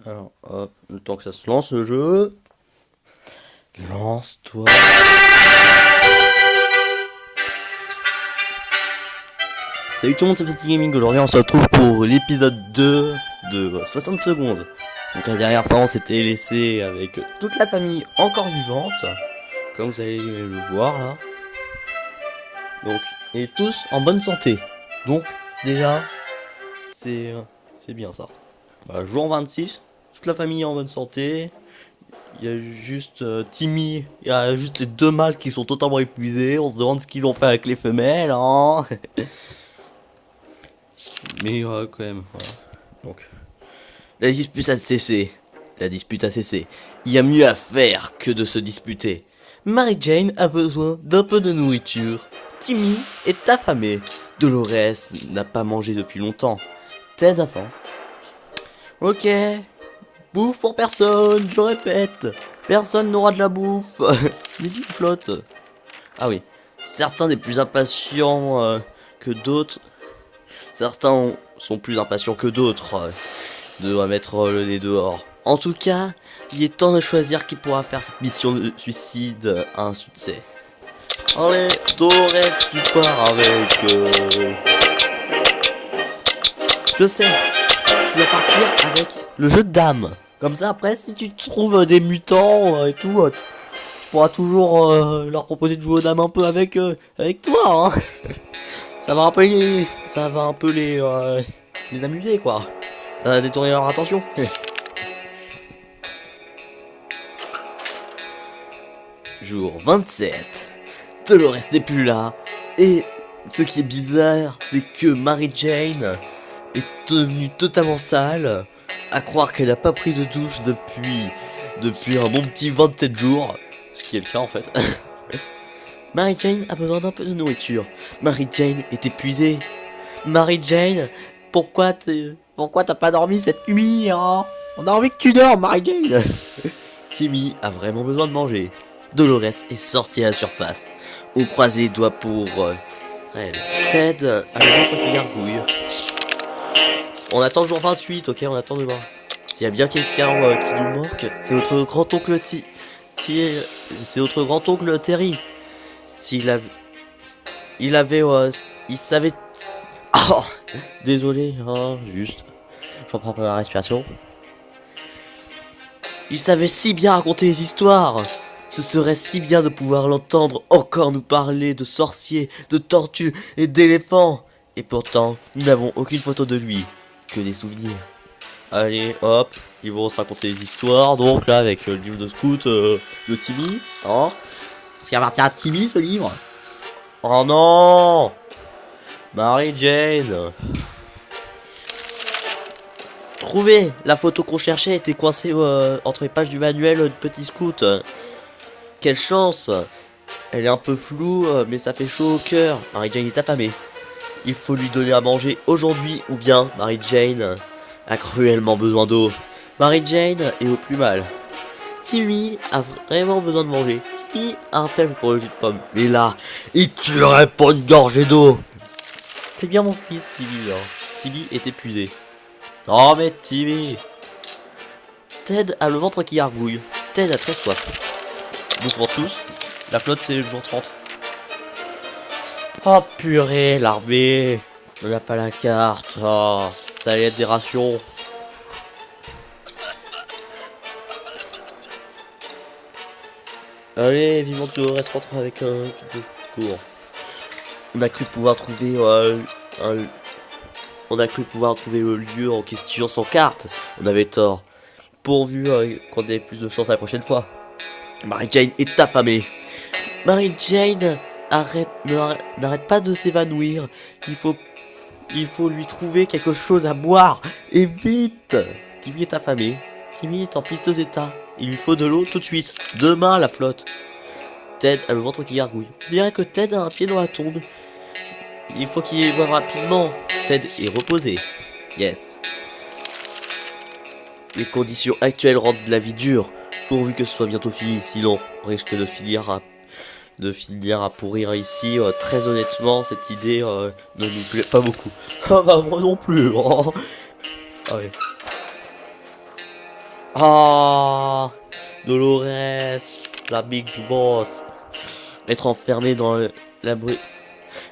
Alors, hop, le temps que ça se lance le jeu. Lance-toi. Salut tout le monde, c'est Festi Gaming. Aujourd'hui, on se retrouve pour l'épisode 2 de 60 secondes. Donc, la dernière fois, on s'était laissé avec toute la famille encore vivante, comme vous allez le voir là. Donc, et tous en bonne santé. Donc, déjà, c'est bien ça. Bah, jour 26, toute la famille est en bonne santé. Il y a juste Timmy, il y a juste les deux mâles qui sont totalement épuisés. On se demande ce qu'ils ont fait avec les femelles, hein. Mais quand même, voilà. Donc, la dispute a cessé. La dispute a cessé. Il y a mieux à faire que de se disputer. Mary Jane a besoin d'un peu de nourriture. Timmy est affamé. Dolores n'a pas mangé depuis longtemps. Ted a faim. Ok. Bouffe pour personne, je répète. Personne n'aura de la bouffe. Mais qui flotte. Ah oui. Certains des plus impatients que d'autres. Certains sont plus impatients que d'autres de mettre le nez dehors. En tout cas, il est temps de choisir qui pourra faire cette mission de suicide un succès. Allez, Dolores, tu pars avec... Je sais, tu vas partir avec le jeu de dames. Comme ça, après, si tu trouves des mutants et tout, tu pourras toujours leur proposer de jouer aux dames un peu avec toi, hein. Ça va un peu les amuser, quoi. Ça va détourner leur attention. Jour 27. Dolores n'est plus là. Et ce qui est bizarre, c'est que Mary Jane est devenue totalement sale. À croire qu'elle n'a pas pris de douche depuis un bon petit 27 jours. Ce qui est le cas en fait. Mary Jane a besoin d'un peu de nourriture. Mary Jane est épuisée. Mary Jane, pourquoi t'as pas dormi cette nuit, hein? On a envie que tu dors, Mary Jane. Timmy a vraiment besoin de manger. Dolores est sortie à la surface. On croise les doigts pour elle. Ted a le ventre qui gargouille. On attend jour 28, ok, on attend de voir. S'il y a bien quelqu'un qui nous manque, c'est notre grand-oncle c'est notre grand-oncle Terry. Il savait... Oh, désolé, hein, juste. Je reprends ma respiration. Il savait si bien raconter les histoires. Ce serait si bien de pouvoir l'entendre encore nous parler de sorciers, de tortues et d'éléphants. Et pourtant, nous n'avons aucune photo de lui, que des souvenirs. Allez, hop, ils vont se raconter des histoires. Donc là, avec le livre de scout de Timmy, hein. Parce qu'il appartient à Timmy, ce livre. Oh non, Mary Jane. Trouvé. La photo qu'on cherchait était coincée entre les pages du manuel de Petit Scout. Quelle chance. Elle est un peu floue, mais ça fait chaud au cœur. Mary Jane est affamée. Il faut lui donner à manger aujourd'hui, ou bien Mary Jane a cruellement besoin d'eau. Mary Jane est au plus mal. Timmy a vraiment besoin de manger. Timmy a un faible pour le jus de pomme. Mais là, il tuerait pour une gorgée d'eau. C'est bien mon fils, Timmy. Hein. Timmy est épuisé. Oh mais Timmy. Ted a le ventre qui gargouille. Ted a très soif. Bouffe pour tous. La flotte c'est le jour 30. Oh purée, l'armée. On n'a pas la carte. Oh, ça allait être des rations. Allez, vivement que reste rentre avec un kit de secours. On a cru pouvoir trouver le lieu en question sans carte. On avait tort. Pourvu qu'on ait plus de chance la prochaine fois. Mary Jane est affamée. Mary Jane n'arrête pas de s'évanouir. Il faut lui trouver quelque chose à boire. Et vite. Timmy est affamé. Timmy est en piteux état. Il lui faut de l'eau tout de suite. Demain la flotte. Ted a le ventre qui gargouille. On dirait que Ted a un pied dans la tombe. Il faut qu'il boive rapidement. Ted est reposé. Yes. Les conditions actuelles rendent la vie dure. Pourvu que ce soit bientôt fini. Sinon, on risque de finir à pourrir ici. Très honnêtement, cette idée ne nous plaît pas beaucoup. Ah bah moi non plus. Oh. Ah ouais. Ah, Dolores, la Big Boss. Être enfermé dans l'abri.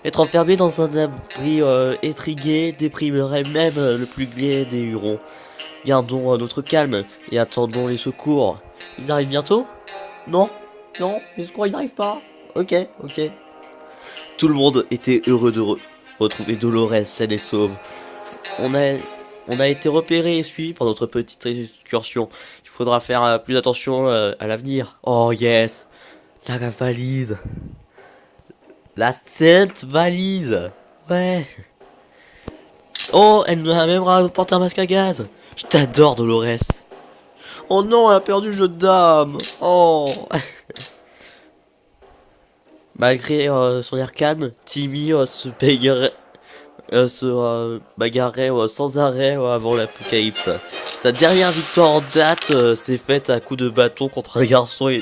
Être enfermé dans un abri étrigué déprimerait même le plus gai des Hurons. Gardons notre calme et attendons les secours. Ils arrivent bientôt? Non? Non? Les secours ils arrivent pas? Ok, ok. Tout le monde était heureux de retrouver Dolores saine et sauve. On a, on a été repérés et suivis pour notre petite excursion. Il faudra faire plus attention à l'avenir. Oh yes! La valise! La sainte valise! Ouais! Oh, elle nous a même rapporté un masque à gaz! Je t'adore, Dolores! Oh non, elle a perdu le jeu de dames! Oh! Malgré son air calme, Timmy se bagarrait sans arrêt avant l'apocalypse. Sa dernière victoire en date s'est faite à coups de bâton contre un garçon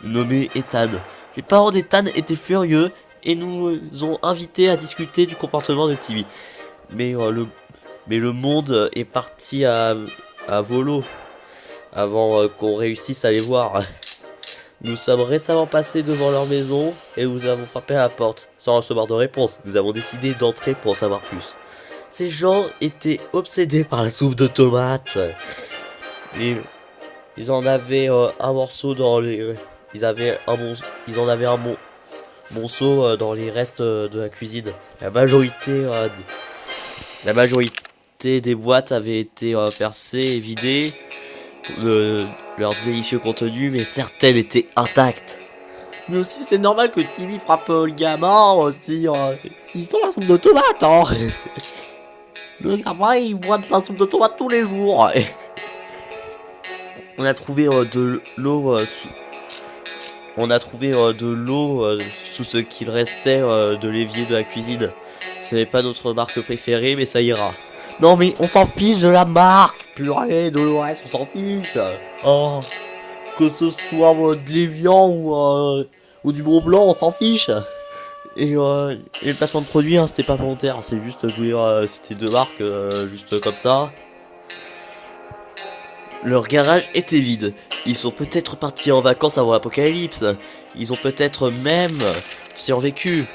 nommé Ethan. Les parents d'Ethan étaient furieux et nous ont invités à discuter du comportement de Timmy. Mais, le monde est parti à volo avant qu'on réussisse à les voir. Nous sommes récemment passés devant leur maison et nous avons frappé à la porte. Sans recevoir de réponse, nous avons décidé d'entrer pour en savoir plus. Ces gens étaient obsédés par la soupe de tomates. Ils en avaient un morceau dans les... Ils en avaient un monceau dans les restes de la cuisine. La majorité des boîtes avaient été percées et vidées. Leur délicieux contenu, mais certaines étaient intactes. Mais aussi, c'est normal que Timmy frappe le gamin aussi. S'ils sont la soupe de tomate, hein. Le gamin, il boit de la soupe de tomate tous les jours. On a trouvé de l'eau. On a trouvé de l'eau sous ce qu'il restait de l'évier de la cuisine. Ce n'est pas notre marque préférée, mais ça ira. Non mais on s'en fiche de la marque. Purée, Dolores, on s'en fiche. Oh, que ce soit de l'Evian ou du Mont Blanc, on s'en fiche. Et le placement de produit, hein, c'était pas volontaire, c'est juste jouer, c'était deux marques, juste comme ça. Leur garage était vide. Ils sont peut-être partis en vacances avant l'apocalypse. Ils ont peut-être même survécu.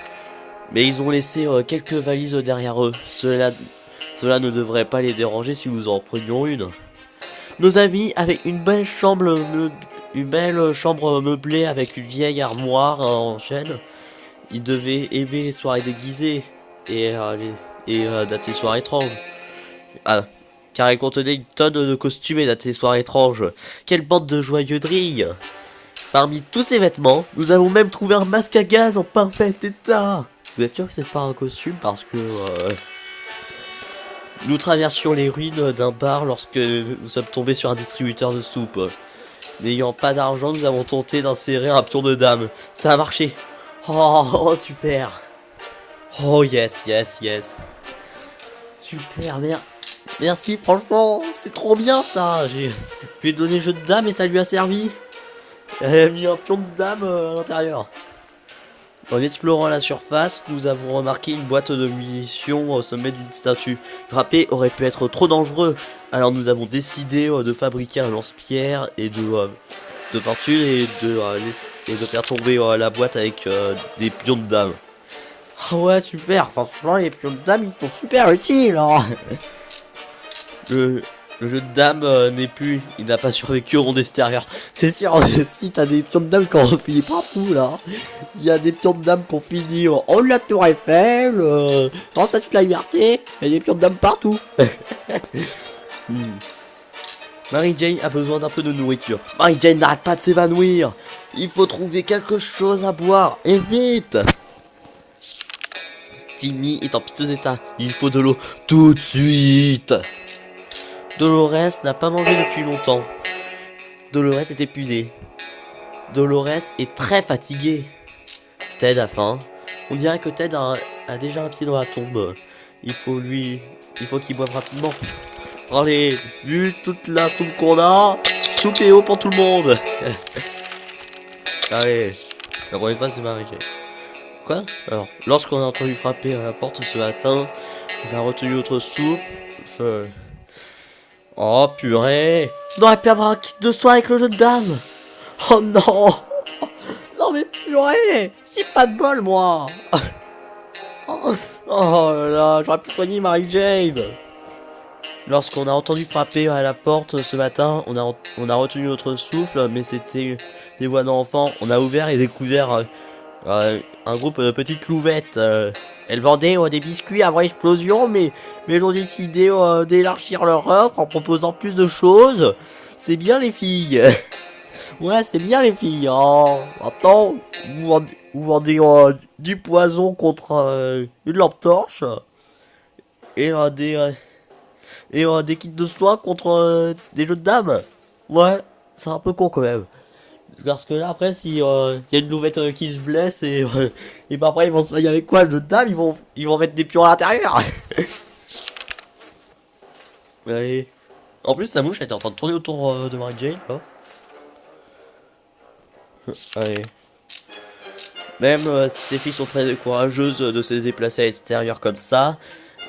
Mais ils ont laissé quelques valises derrière eux. Cela ne devrait pas les déranger si nous en prenions une. Nos amis avaient une belle chambre meublée avec une vieille armoire en chêne. Ils devaient aimer les soirées déguisées et dater les soirées étranges. Ah, car elles contenaient une tonne de costumes et dater les soirées étranges. Quelle bande de joyeux drilles! Parmi tous ces vêtements, nous avons même trouvé un masque à gaz en parfait état. Vous êtes sûr que c'est pas un costume parce que nous traversions les ruines d'un bar lorsque nous sommes tombés sur un distributeur de soupe. N'ayant pas d'argent, nous avons tenté d'insérer un pion de dame. Ça a marché. Oh, super. Oh yes, yes, yes. Super, merci, franchement, c'est trop bien ça. Je lui ai donné le jeu de dame et ça lui a servi. Elle a mis un pion de dame à l'intérieur. En explorant la surface, nous avons remarqué une boîte de munitions au sommet d'une statue. Grapper aurait pu être trop dangereux, alors nous avons décidé de fabriquer un lance-pierre et de fortune et de faire tomber la boîte avec des pions de dame. Ah ouais, super, franchement les pions de dame ils sont super utiles, hein. Le jeu de dames il n'a pas survécu au monde extérieur. C'est sûr, si t'as des pions de dames qui ont fini partout là. Il y a des pions de dames qui ont fini en haut de la tour Eiffel, dans la statue de la liberté, il y a des pions de dames partout. Mary Jane a besoin d'un peu de nourriture. Mary Jane n'arrête pas de s'évanouir. Il faut trouver quelque chose à boire, et vite. Timmy est en piteux état, il faut de l'eau tout de suite. Dolores n'a pas mangé depuis longtemps. Dolores est épuisée. Dolores est très fatiguée. Ted a faim. On dirait que Ted a déjà un pied dans la tombe. Il faut qu'il boive rapidement. Allez, vu toute la soupe qu'on a, soupe et eau pour tout le monde. Allez, la première fois c'est Marie-Jane. Quoi? Alors, lorsqu'on a entendu frapper à la porte ce matin, on a retenu notre soupe. Oh purée! On aurait pu avoir un kit de soin avec le jeu de dames. Oh non. Non mais purée, j'ai pas de bol moi. Oh là là, j'aurais pu soigner Mary Jane. Lorsqu'on a entendu frapper à la porte ce matin, on a retenu notre souffle, mais c'était des voix d'enfants. On a ouvert et découvert un groupe de petites louvettes. Elles vendaient des biscuits avant l'explosion, mais elles ont décidé d'élargir leur offre en proposant plus de choses. C'est bien les filles. Ouais, c'est bien les filles. Oh, attends, vous vendez du poison contre une lampe torche et des kits de soins contre des jeux de dames. Ouais, c'est un peu con quand même. Parce que là après si y a une louvette qui se blesse et bah après ils vont se soigner avec quoi le jeu de dames, ils vont mettre des pions à l'intérieur. Allez. En plus sa mouche elle était en train de tourner autour de Mary Jane là. Allez. Même si ces filles sont très courageuses de se déplacer à l'extérieur comme ça,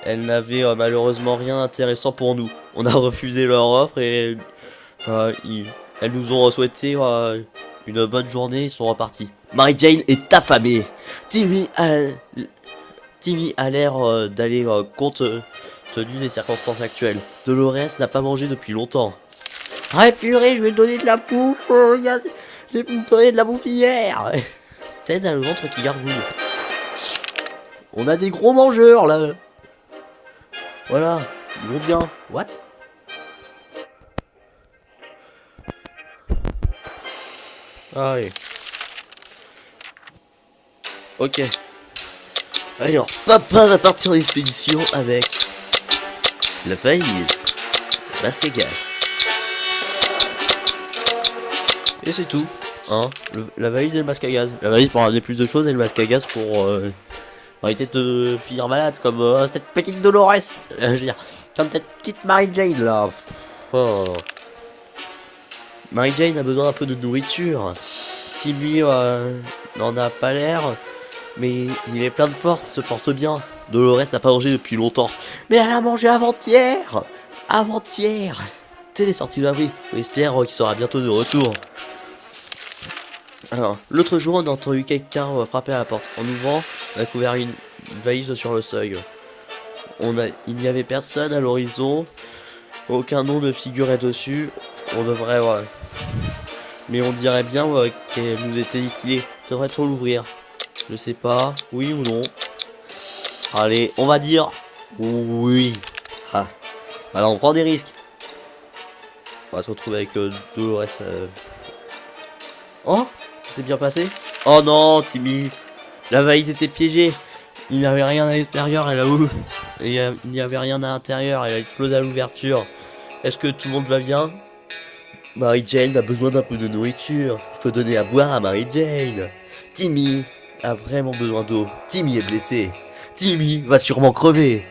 elles n'avaient malheureusement rien d'intéressant pour nous. On a refusé leur offre et elles nous ont souhaité une bonne journée, ils sont repartis. Mary Jane est affamée. Timmy a l'air d'aller compte tenu des circonstances actuelles. Dolores n'a pas mangé depuis longtemps. Ah purée, je vais te donner de la bouffe. J'ai pu me donner de la bouffe hier. Ted a le ventre qui gargouille. On a des gros mangeurs là. Voilà, ils vont bien. What? Ah oui. Ok. Alors, papa va partir en expédition avec la valise, le masque à gaz. Et c'est tout. Hein, la valise et le masque à gaz. La valise pour ramener plus de choses et le masque à gaz pour arrêter de finir malade comme cette petite Dolores. Je veux dire, comme cette petite Mary Jane là. Oh. Mary Jane a besoin un peu de nourriture. Timmy n'en a pas l'air, mais il est plein de force, il se porte bien. Dolores n'a pas mangé depuis longtemps. Mais elle a mangé avant-hier. Avant-hier. Ted est sorti de l'abri. On espère qu'il sera bientôt de retour. Alors, l'autre jour, on a entendu quelqu'un frapper à la porte. En ouvrant, on a découvert une valise sur le seuil. Il n'y avait personne à l'horizon. Aucun nom ne figurait dessus. On devrait... mais on dirait bien qu'elle nous était destinée. Devrait-on l'ouvrir? Je sais pas. Oui ou non? Allez, on va dire... oui. Ah. Alors, on prend des risques. On va se retrouver avec Dolores. Oh, c'est bien passé. Oh non, Timmy. La valise était piégée. Il n'y avait rien à l'extérieur, elle a où? Et il n'y avait rien à l'intérieur, elle a explosé à l'ouverture. Est-ce que tout le monde va bien? Mary Jane a besoin d'un peu de nourriture. Il faut donner à boire à Mary Jane. Timmy a vraiment besoin d'eau. Timmy est blessé. Timmy va sûrement crever.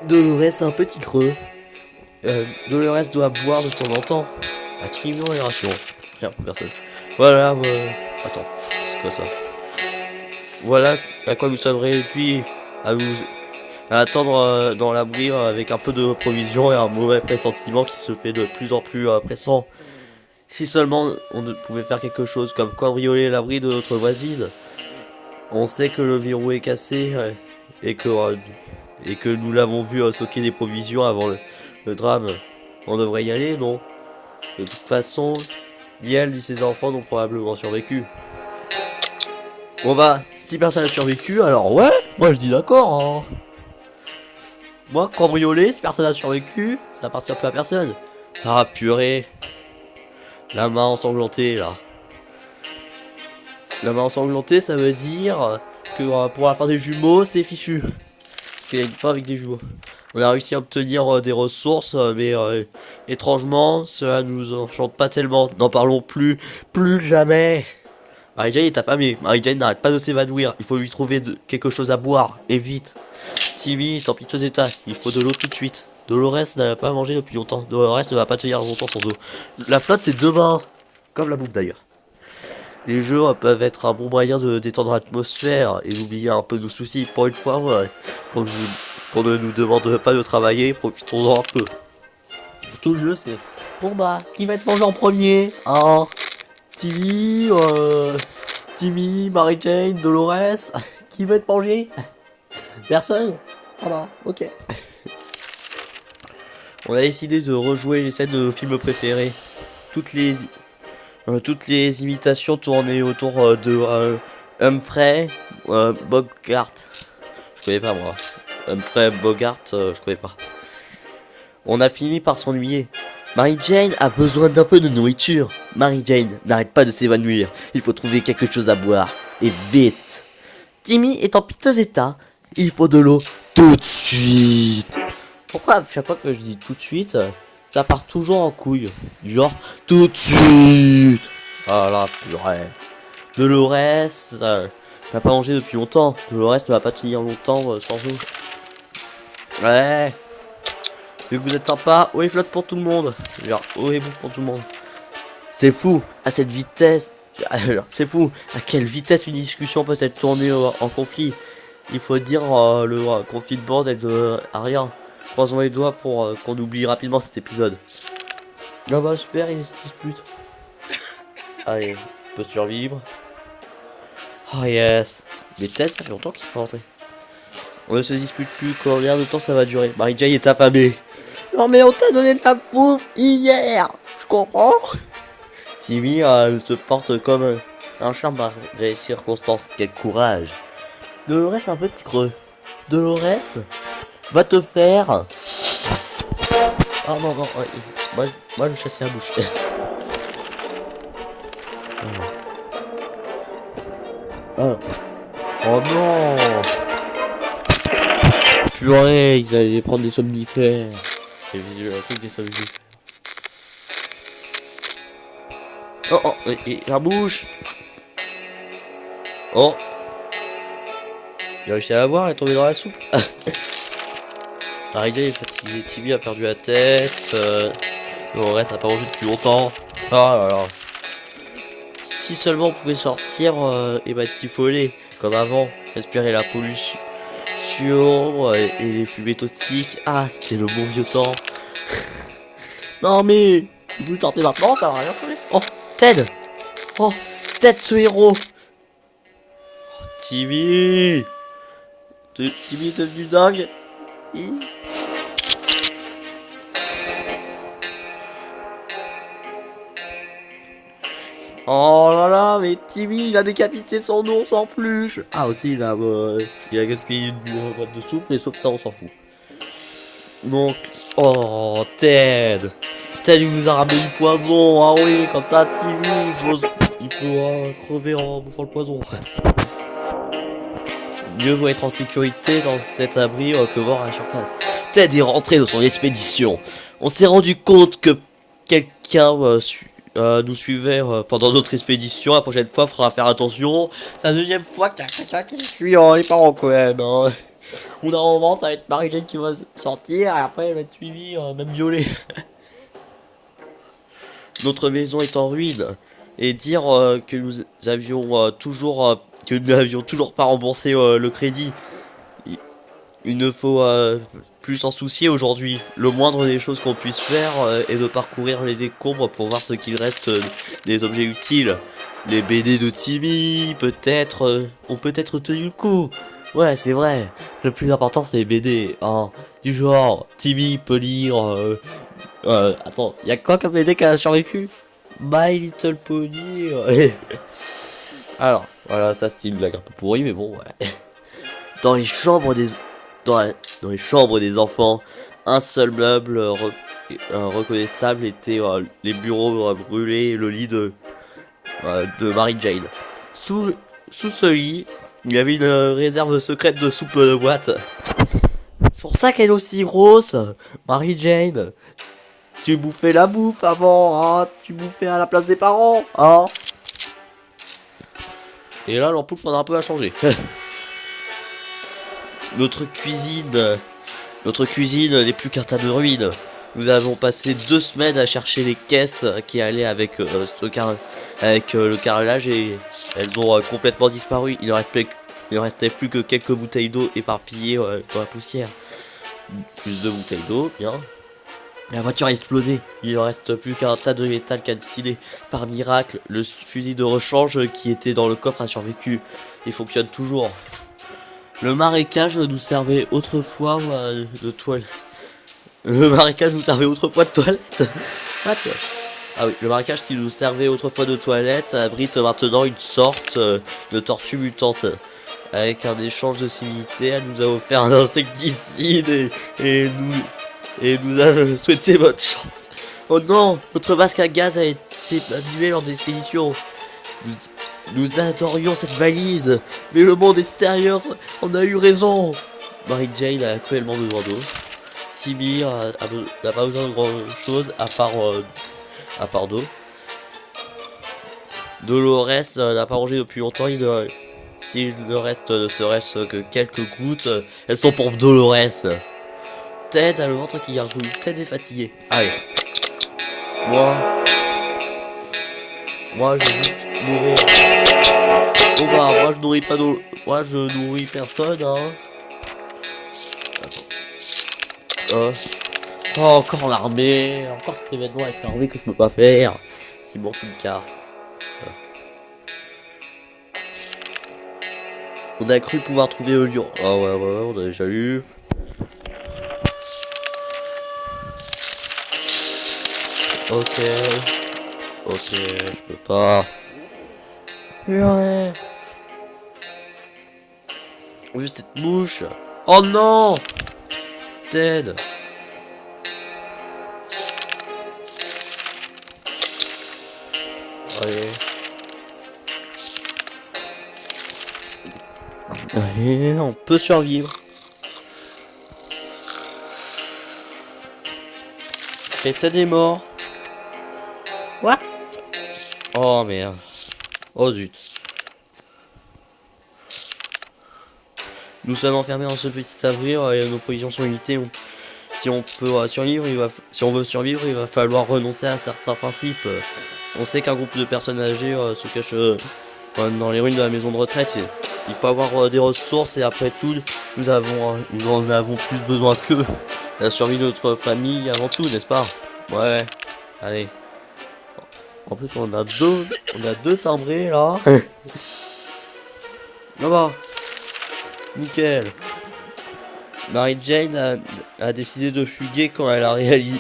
Dolores a un petit creux. Dolores doit boire de temps en temps. Attribuons les rations. Rien pour personne. Voilà, attends, c'est quoi ça? Voilà à quoi nous sommes réduits à attendre dans l'abri avec un peu de provisions et un mauvais pressentiment qui se fait de plus en plus pressant. Si seulement on pouvait faire quelque chose comme cambrioler l'abri de notre voisine. On sait que le verrou est cassé et que nous l'avons vu stocker des provisions avant le drame. On devrait y aller, non? De toute façon, ni elle ni ses enfants n'ont probablement survécu. Bon bah, si personne n'a survécu, alors ouais, moi je dis d'accord, hein. Moi, cambrioler, si personne n'a survécu, ça appartient plus à personne. Ah purée. La main ensanglantée là. La main ensanglantée, ça veut dire que pour la fin des jumeaux, c'est fichu. Parce qu'il y a une fin avec des jumeaux. On a réussi à obtenir des ressources, mais étrangement, cela nous enchante pas tellement. N'en parlons plus jamais. Mary Jane est affamée. Mary Jane n'arrête pas de s'évanouir. Il faut lui trouver quelque chose à boire, et vite. Timmy est en piteux état. Il faut de l'eau tout de suite. Dolores n'a pas mangé depuis longtemps. Dolores ne va pas tenir longtemps sans eau. La flotte c'est demain. Comme la bouffe d'ailleurs. Les jeux peuvent être un bon moyen de détendre l'atmosphère et d'oublier un peu nos soucis. Pour une fois, qu'on ne nous demande pas de travailler, profitons-en un peu. tout le jeu, c'est bon bah, qui va être mangé en premier? Hein? Timmy, Timmy, Mary Jane, Dolores, qui veut être mangé? Personne? Voilà, ok. On a décidé de rejouer les scènes de nos films préférés. Toutes les imitations tournées autour de Humphrey, Bogart. Je connais pas moi. Humphrey, Bogart, je connais pas. On a fini par s'ennuyer. Mary Jane a besoin d'un peu de nourriture. Mary Jane n'arrête pas de s'évanouir. Il faut trouver quelque chose à boire. Et vite. Timmy est en piteux état. Il faut de l'eau tout de suite. Pourquoi chaque fois que je dis tout de suite, ça part toujours en couille? Du genre, tout de suite. Ah là, purée. Dolores, t'as pas mangé depuis longtemps. Dolores ne va pas tenir longtemps sans vous. Ouais. Vu que vous êtes sympa, eau et flotte pour tout le monde. Genre, eau et bouffe pour tout le monde. C'est fou, à cette vitesse. C'est fou, à quelle vitesse une discussion peut être tournée en conflit. Il faut dire le conflit de bande est de à rien. Croisons les doigts pour qu'on oublie rapidement cet épisode. Ah bah super, il se dispute. Allez, on peut survivre. Oh yes. Mais Ted, ça fait longtemps qu'il est pas rentré. On ne se dispute plus, combien de temps ça va durer? Mary Jane est affamée. Non mais on t'a donné de la bouffe hier. Je comprends. Timmy se porte comme un chat malgré les circonstances. Quel courage. Dolores un petit creux. Dolores va te faire. Oh non non, moi je chassais la bouche. Oh. Oh non. Purée, ils allaient prendre des somnifères. J'ai vu un truc des somnifères. Oh oh, et la bouche. Oh. J'ai réussi à la voir, elle est tombée dans la soupe. Arrivé, il est fatigué, Timmy a perdu la tête. Le reste a pas mangé depuis longtemps. Oh là là. Si seulement on pouvait sortir et batifoler comme avant, respirer la pollution et les fumées toxiques. Ah, c'était le bon vieux temps. Non mais, vous sortez maintenant, ça va rien faire. Oh, Ted. Oh, Ted, ce héros. Oh, Timmy. Timmy est devenu dingue. Oh là là, mais Timmy, il a décapité son ours en plus. Ah aussi, il a gaspillé une boîte de soupe, mais sauf ça, on s'en fout. Donc, oh, Ted. Ted, il nous a ramené du poison. Ah oui, comme ça, Timmy, il peut crever en bouffant le poison. Mieux vaut être en sécurité dans cet abri que voir à la surface. Ted est rentré dans son expédition. On s'est rendu compte que quelqu'un nous suivait pendant notre expédition. La prochaine fois, il faudra faire attention. C'est la deuxième fois qu'il y a quelqu'un qui suit les parents quand même. Hein. Ou normalement, ça va être Mary Jane qui va sortir et après elle va être suivie, même violée. Notre maison est en ruine. Et dire que nous avions toujours que nous n'avions toujours pas remboursé le crédit. Il ne faut plus s'en soucier aujourd'hui. Le moindre des choses qu'on puisse faire est de parcourir les décombres pour voir ce qu'il reste des objets utiles. Les BD de Timmy, peut-être, ont peut-être tenu le coup. Ouais, c'est vrai. Le plus important, c'est les BD. Hein. Du genre, Timmy peut lire... attends, y a quoi comme BD qui a survécu? My Little Pony. Alors, voilà, ça c'est une blague un peu pourrie, mais bon, ouais. Dans les chambres des... Dans les chambres des enfants, un seul meuble reconnaissable était les bureaux brûlés et le lit de Mary Jane. Sous ce lit, il y avait une réserve secrète de soupe de boîte. C'est pour ça qu'elle est aussi grosse, Mary Jane. Tu bouffais la bouffe avant, hein. Tu bouffais à la place des parents, hein. Et là, l'ampoule faudra un peu à changer. Notre cuisine n'est plus qu'un tas de ruines. Nous avons passé 2 semaines à chercher les caisses qui allaient avec le carrelage et elles ont complètement disparu. Il ne restait plus que quelques bouteilles d'eau éparpillées dans la poussière. Plus de bouteilles d'eau, bien. La voiture a explosé. Il ne reste plus qu'un tas de métal calciné. Par miracle, le fusil de rechange qui était dans le coffre a survécu et fonctionne toujours. Le marécage nous servait autrefois de toilette. Le marécage nous servait autrefois de toilette. What? Ah oui, le marécage qui nous servait autrefois de toilette abrite maintenant une sorte de tortue mutante. Avec un échange de civilité, elle nous a offert un insecticide et nous a souhaité bonne chance. Oh non, notre masque à gaz a été abîmé lors de l'expédition. Nous, nous adorions cette valise, mais le monde extérieur en a eu raison. Mary Jane a cruellement besoin d'eau. Timmy n'a pas besoin de grand chose à part d'eau. Dolores n'a pas rangé depuis longtemps. S'il ne reste ne serait-ce que quelques gouttes, elles sont pour Dolores. Ted a le ventre qui gargouille. Ted est fatigué. Allez. Moi je vais juste nourrir. Oh bah moi je nourris pas d'eau. Moi je nourris personne hein. Oh encore l'armée. Encore cet événement avec l'armée que je peux pas faire. Parce qu'il manque une carte. On a cru pouvoir trouver le lion. Ah ouais on a déjà eu. Ok, je peux pas. Ouais. Juste cette mouche. Oh non, Ted. Allez, on peut survivre. Et Ted est mort. What? Oh merde. Oh zut. Nous sommes enfermés dans ce petit abri et nos provisions sont limitées. Si on peut survivre, si on veut survivre, il va falloir renoncer à certains principes. On sait qu'un groupe de personnes âgées se cache dans les ruines de la maison de retraite. Il faut avoir des ressources et après tout, nous en avons plus besoin qu'eux. La survie de notre famille avant tout, n'est-ce pas? Ouais. Allez. En plus, on a deux timbrés là. Là-bas. Nickel. Mary Jane a décidé de fuguer quand elle a réalisé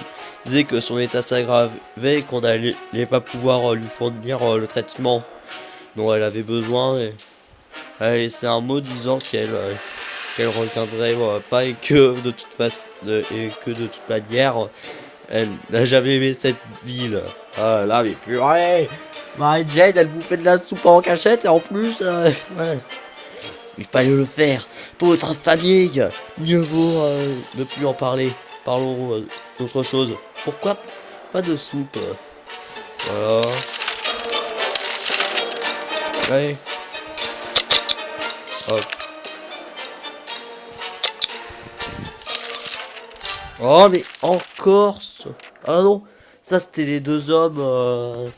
que son état s'aggravait et qu'on n'allait pas pouvoir lui fournir le traitement dont elle avait besoin. Et elle a laissé un mot disant qu'elle reviendrait pas et que de toute manière elle n'a jamais aimé cette ville. Ah là mais purée, Mary Jane elle bouffait de la soupe en cachette et en plus ouais. Il fallait le faire pour votre famille. Mieux vaut ne plus en parler. Parlons d'autre chose. Pourquoi pas de soupe? Voilà. Allez. Hop. Oh mais encore ah non, ça c'était les deux hommes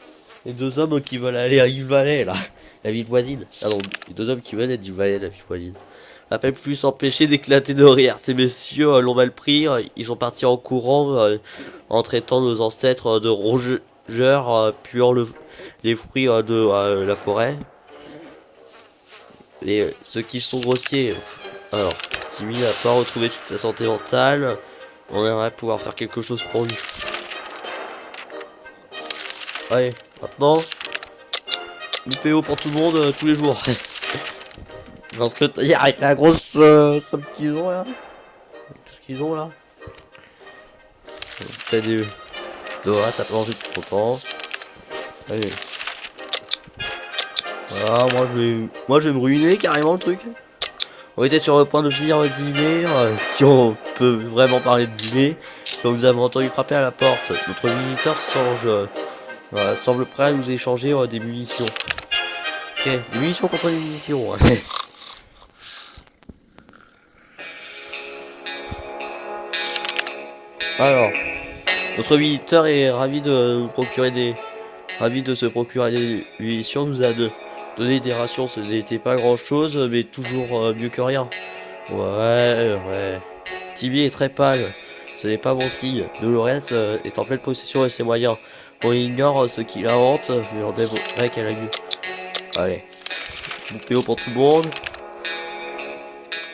qui veulent aller à Hill Valley là, la ville voisine. Ah non, les deux hommes qui veulent être Hill Valley, la ville voisine. On n'a pas pu s'empêcher d'éclater de rire. Ces messieurs l'ont mal pris, ils sont partis en courant en traitant nos ancêtres de rongeurs puant les fruits de la forêt. Et ceux qui sont grossiers. Alors, Timmy n'a pas retrouvé toute sa santé mentale. On aimerait pouvoir faire quelque chose pour lui. Allez, maintenant, il fait haut pour tout le monde tous les jours. Parce que avec la grosse somme qu'ils ont là, avec tout ce qu'ils ont là. T'as des Dora, t'as pas mangé depuis longtemps. Allez. Voilà, moi je vais me ruiner carrément le truc. On était sur le point de finir le dîner, si on peut vraiment parler de dîner. Donc nous avons entendu frapper à la porte. Notre visiteur semble prêt à nous échanger des munitions. Ok, des munitions contre des munitions. Alors, notre visiteur est ravi de se procurer des munitions. Nous a donné des rations. Ce n'était pas grand chose, mais toujours mieux que rien. Ouais. Timmy est très pâle. ce n'est pas bon signe. Dolores est en pleine possession de ses moyens. On ignore ce qui la hante, mais on devrait qu'elle a vu. Allez, bouffée pour tout le monde.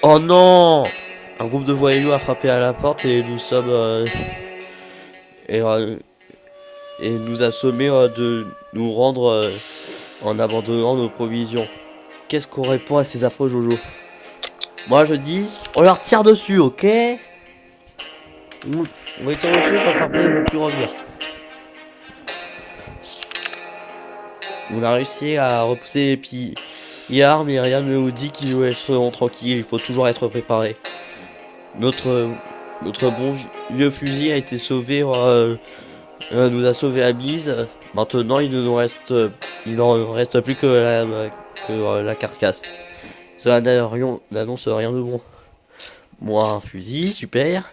Oh non! Un groupe de voyous a frappé à la porte et nous sommes... et, et nous a sommé de nous rendre en abandonnant nos provisions. Qu'est-ce qu'on répond à ces affreux Jojo? Moi je dis, on leur tire dessus, ok? On va tirer dessus, quand ça après ils vont plus revenir. On a réussi à repousser les pillards, mais rien ne nous dit qu'ils nous laisseront tranquilles, il faut toujours être préparé. Notre bon vieux fusil a été sauvé, nous a sauvé à mise. Maintenant il n'en reste plus que la carcasse. Cela n'annonce rien de bon. Moi un fusil, super.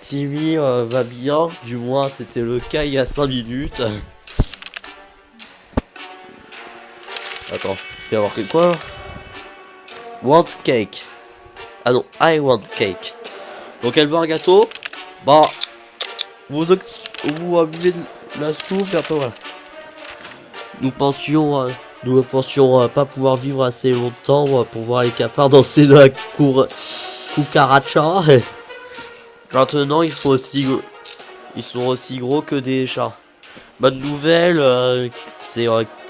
Timmy va bien, du moins c'était le cas il y a 5 minutes. Attends, il va y avoir que quoi? Want cake. Ah non, I want cake. Donc elle veut un gâteau. Bah, vous buvez de la soupe et après voilà. Nous pensions pas pouvoir vivre assez longtemps pour voir les cafards danser dans la cucaracha. Maintenant ils sont aussi gros que des chats. Bonne nouvelle,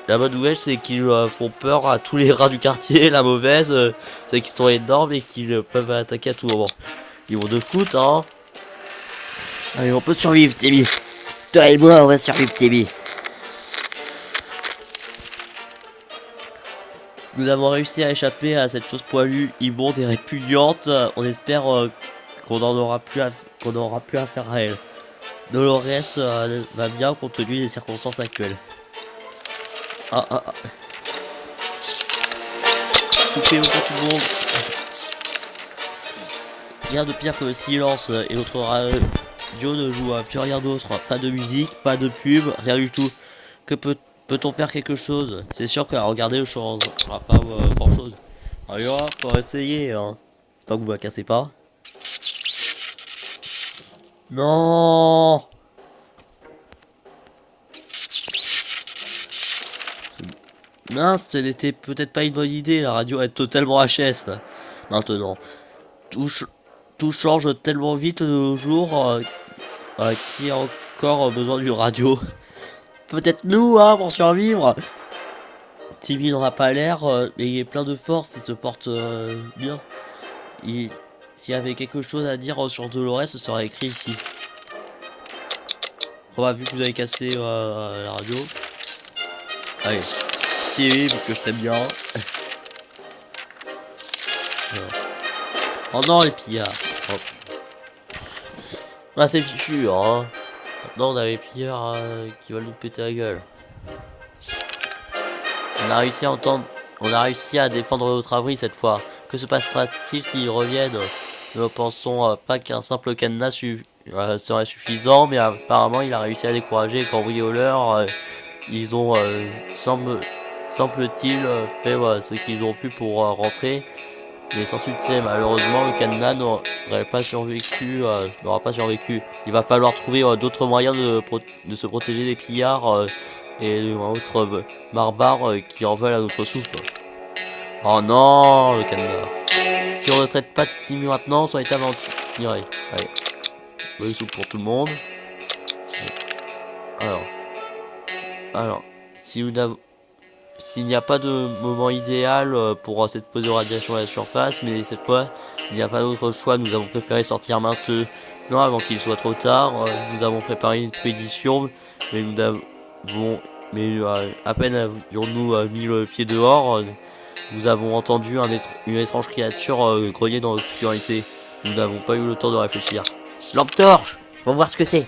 la bonne nouvelle c'est qu'ils font peur à tous les rats du quartier. La mauvaise c'est qu'ils sont énormes et qu'ils peuvent attaquer à tout moment. Ils vont de foot hein. Allez on peut survivre Timmy. Toi et moi on va survivre Timmy. Nous avons réussi à échapper à cette chose poilue, immonde et répugnante. On espère qu'on n'aura plus affaire à elle. Dolores va bien compte tenu des circonstances actuelles. Souper pour tout le monde. Rien de pire que le silence et notre radio ne joue à plus rien d'autre. Pas de musique, pas de pub, rien du tout. Que peut-on faire quelque chose? C'est sûr qu'à regarder le changera pas grand chose. Allez hop, on va essayer hein. Tant que vous la cassez pas. Non. Mince, ce n'était peut-être pas une bonne idée, la radio est totalement HS. Maintenant, tout change tellement vite de nos jours qui a encore besoin d'une radio. Peut-être nous, hein, pour survivre. Timmy n'aura pas l'air, mais il est plein de force, il se porte bien. S'il y avait quelque chose à dire sur Dolores, ce serait écrit ici. On va vu que vous avez cassé la radio. Allez. Vu que je t'aime bien. Oh non les pillards. Hop. Ah c'est fichu hein. Maintenant on a les pillards qui veulent nous péter la gueule. On a réussi à défendre notre abri cette fois. Que se passera-t-il s'ils reviennent? Nous ne pensons pas qu'un simple cadenas serait suffisant, mais apparemment il a réussi à décourager les cambrioleurs. Ils ont semble-t-il fait ce qu'ils ont pu pour rentrer, mais sans succès. Malheureusement le cadenas n'aura pas survécu. Il va falloir trouver d'autres moyens de se protéger des pillards et d'autres barbares qui en veulent à notre soupe. Oh non le cadenas. Si on ne traite pas de Timmy maintenant, ça va être aventuré. Allez, le soupe pour tout le monde. Alors s'il n'y a pas de moment idéal pour cette pause de radiation à la surface, mais cette fois, il n'y a pas d'autre choix. Nous avons préféré sortir maintenant avant qu'il soit trop tard. Nous avons préparé une expédition, mais à peine avions-nous mis le pied dehors, nous avons entendu une étrange créature grogner dans l'obscurité. Nous n'avons pas eu le temps de réfléchir. Lampe torche, faut voir ce que c'est.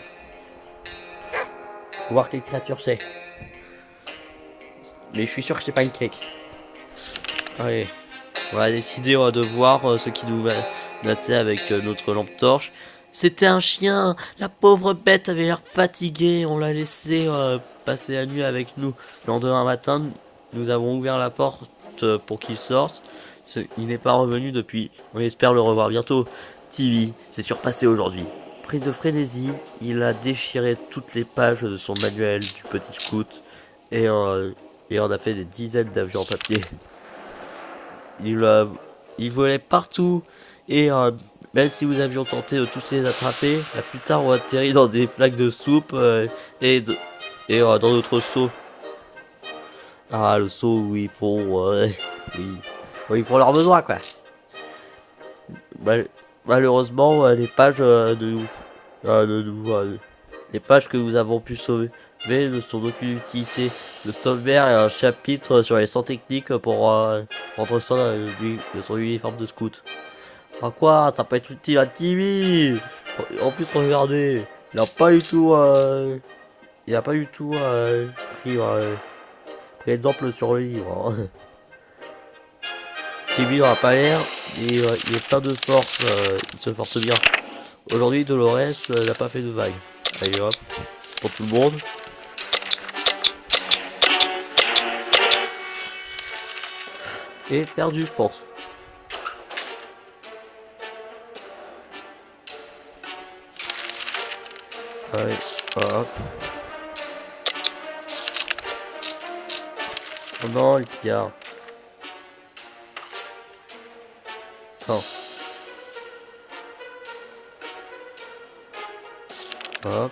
Faut voir quelle créature c'est. Mais je suis sûr que c'est pas une cake. Allez, on va décider de voir ce qui nous menaçait avec notre lampe torche. C'était un chien. La pauvre bête avait l'air fatiguée. On l'a laissé passer la nuit avec nous. Le lendemain matin, nous avons ouvert la porte pour qu'il sorte. Il n'est pas revenu depuis. On espère le revoir bientôt. Timmy s'est surpassé aujourd'hui. pris de frénésie, il a déchiré toutes les pages de son manuel du petit scout et en a fait des dizaines d'avions en papier. Il, euh, il volait partout et même si nous avions tenté de tous les attraper, la plupart ont atterri dans des flaques de soupe et, de- dans notre seau. Ah, le seau où ils font, oui, où ils font leurs besoins quoi. Mal- Malheureusement, les pages les pages que nous avons pu sauver ne sont d'aucune utilité. Le sommaire est un chapitre sur les 100 techniques pour rendre soin de son uniforme de scout. Ah quoi, ça peut être utile à Timmy. En plus, regardez, il a pas du tout pris exemple sur le livre, hein. Timmy n'aura pas l'air, il est plein de force, il se porte bien. Aujourd'hui, Dolores n'a pas fait de vague. Allez hop, pour tout le monde. Et perdu, je pense. Allez, hop. Oh non, le pillard. Non. Hop.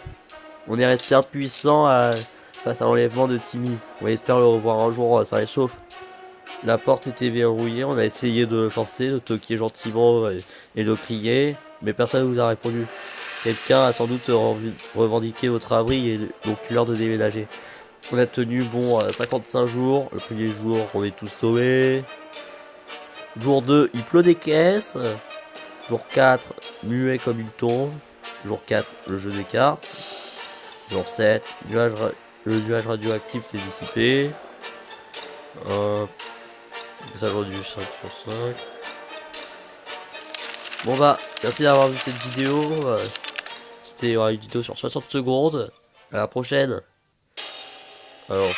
On est resté impuissant face à l'enlèvement de Timmy. On espère le revoir un jour, ça réchauffe. La porte était verrouillée, on a essayé de le forcer, de toquer gentiment et de crier, mais personne ne nous a répondu. Quelqu'un a sans doute revendiqué votre abri et donc l'heure de déménager. On a tenu bon 55 jours. Le premier jour, on est tous tombés. Jour 2, il pleut des caisses. Jour 4, muet comme une tombe. Jour 4, le jeu des cartes. Jour 7, le nuage radioactif s'est dissipé. Ça joue du 5 sur 5. Bon bah, merci d'avoir vu cette vidéo. C'était une vidéo sur 60 secondes. À la prochaine. Alors,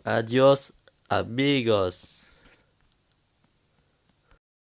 adios, amigos.